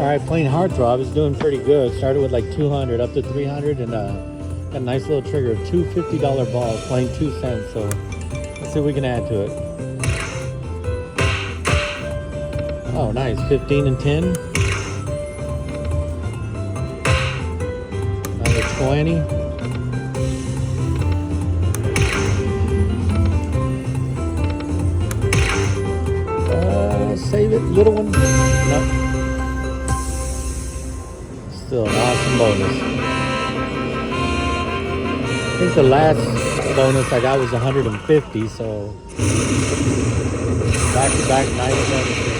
right, playing heartthrob is doing pretty good. Started with like 200 up to 300, and got a nice little trigger of two $50 balls playing 2 cents. So let's see if we can add to it. Oh, nice. 15 and 10. Another 20. Save it, little one. Nope. Still an awesome bonus. I think the last bonus I got was 150, so back to back nice bonuses.